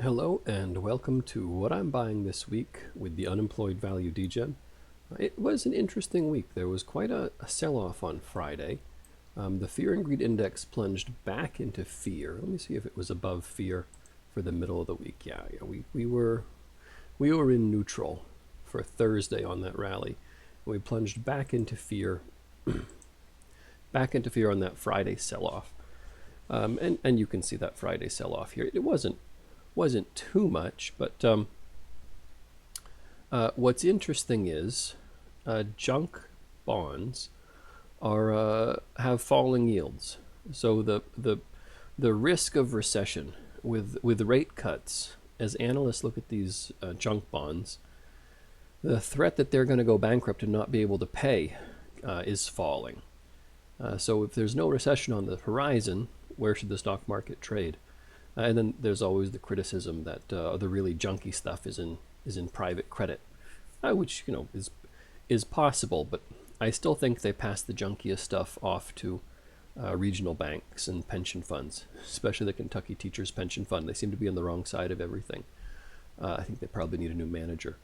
Hello and welcome to What I'm Buying This Week with the Unemployed Value Degen. It was an interesting week. There was quite a sell-off on Friday. The Fear and Greed Index plunged back into fear. Let me see if it was above fear for the middle of the week. Yeah, we were in neutral for Thursday on that rally. We plunged back into fear, back into fear on that Friday sell-off. And you can see that Friday sell-off here. It wasn't too much, but what's interesting is junk bonds are have falling yields. So the risk of recession with rate cuts, as analysts look at these junk bonds, the threat that they're going to go bankrupt and not be able to pay is falling. So if there's no recession on the horizon, where should the stock market trade? And then there's always the criticism that the really junky stuff is in private credit, which is possible, but I still think they pass the junkiest stuff off to regional banks and pension funds, especially the Kentucky Teachers Pension Fund. They seem to be on the wrong side of everything. I think they probably need a new manager.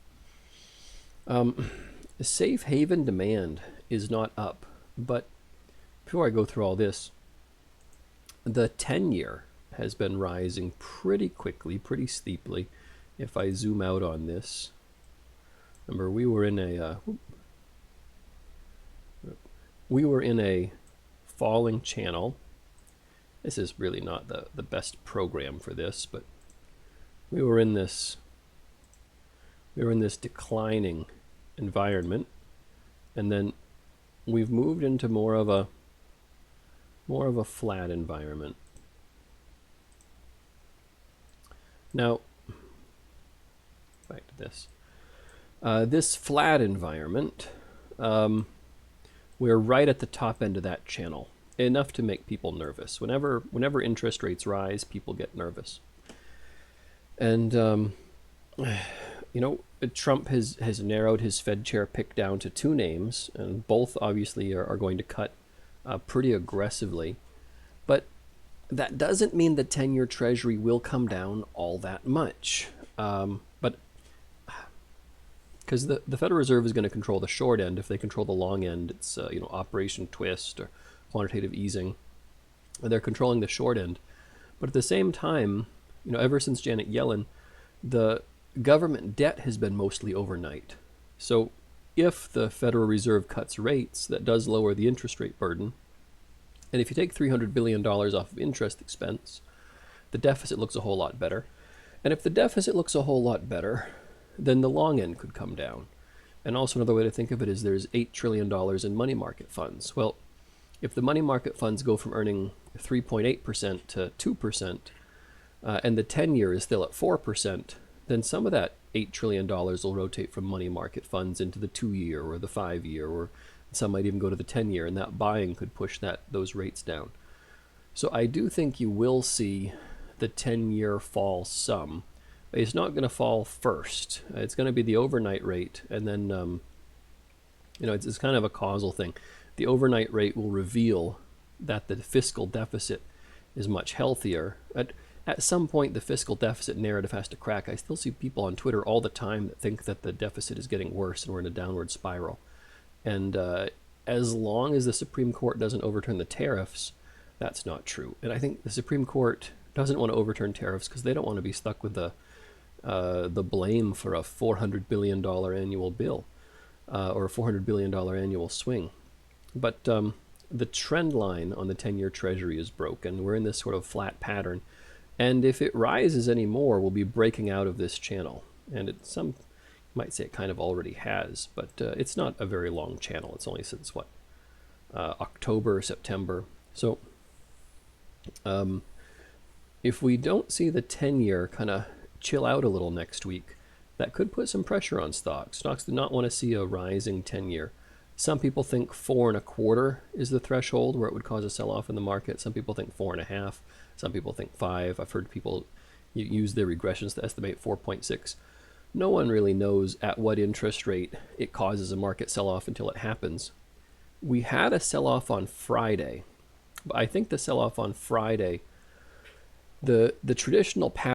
Safe haven demand is not up, but before I go through all this, the 10-year has been rising pretty quickly, pretty steeply. If I zoom out on this, remember we were in a falling channel. This is really not the best program for this, but we were in this declining environment, and then we've moved into more of a flat environment. Now, back to this. This flat environment, we're right at the top end of that channel, enough to make people nervous. Whenever interest rates rise, people get nervous. And, Trump has narrowed his Fed chair pick down to two names, and both obviously are going to cut pretty aggressively. But that doesn't mean the 10-year Treasury will come down all that much. But because the Federal Reserve is going to control the short end. If they control the long end, it's Operation Twist or quantitative easing. They're controlling the short end. But at the same time, ever since Janet Yellen, the government debt has been mostly overnight. So if the Federal Reserve cuts rates, that does lower the interest rate burden. And if you take $300 billion off of interest expense, the deficit looks a whole lot better. And if the deficit looks a whole lot better, then the long end could come down. And also another way to think of it is there's $8 trillion in money market funds. Well, if the money market funds go from earning 3.8% to 2%, and the 10-year is still at 4%, then some of that $8 trillion will rotate from money market funds into the 2-year or the 5-year, or some might even go to the 10-year, and that buying could push those rates down. So I do think you will see the 10-year fall some. It's not going to fall first. It's going to be the overnight rate, and then it's kind of a causal thing. The overnight rate will reveal that the fiscal deficit is much healthier. At some point, the fiscal deficit narrative has to crack. I still see people on Twitter all the time that think that the deficit is getting worse and we're in a downward spiral. And as long as the Supreme Court doesn't overturn the tariffs, that's not true. And I think the Supreme Court doesn't want to overturn tariffs because they don't want to be stuck with the blame for a $400 billion annual bill or a $400 billion annual swing. But the trend line on the 10-year Treasury is broken. We're in this sort of flat pattern. And if it rises anymore, we'll be breaking out of this channel. And you might say it kind of already has, but it's not a very long channel. It's only since, October, September. So if we don't see the 10-year kind of chill out a little next week, that could put some pressure on stocks. Stocks do not want to see a rising 10-year. Some people think 4.25 is the threshold where it would cause a sell-off in the market. Some people think 4.5. Some people think 5. I've heard people use their regressions to estimate 4.6. No one really knows at what interest rate it causes a market sell-off until it happens. We had a sell-off on Friday, but I think the sell-off on Friday, the traditional pattern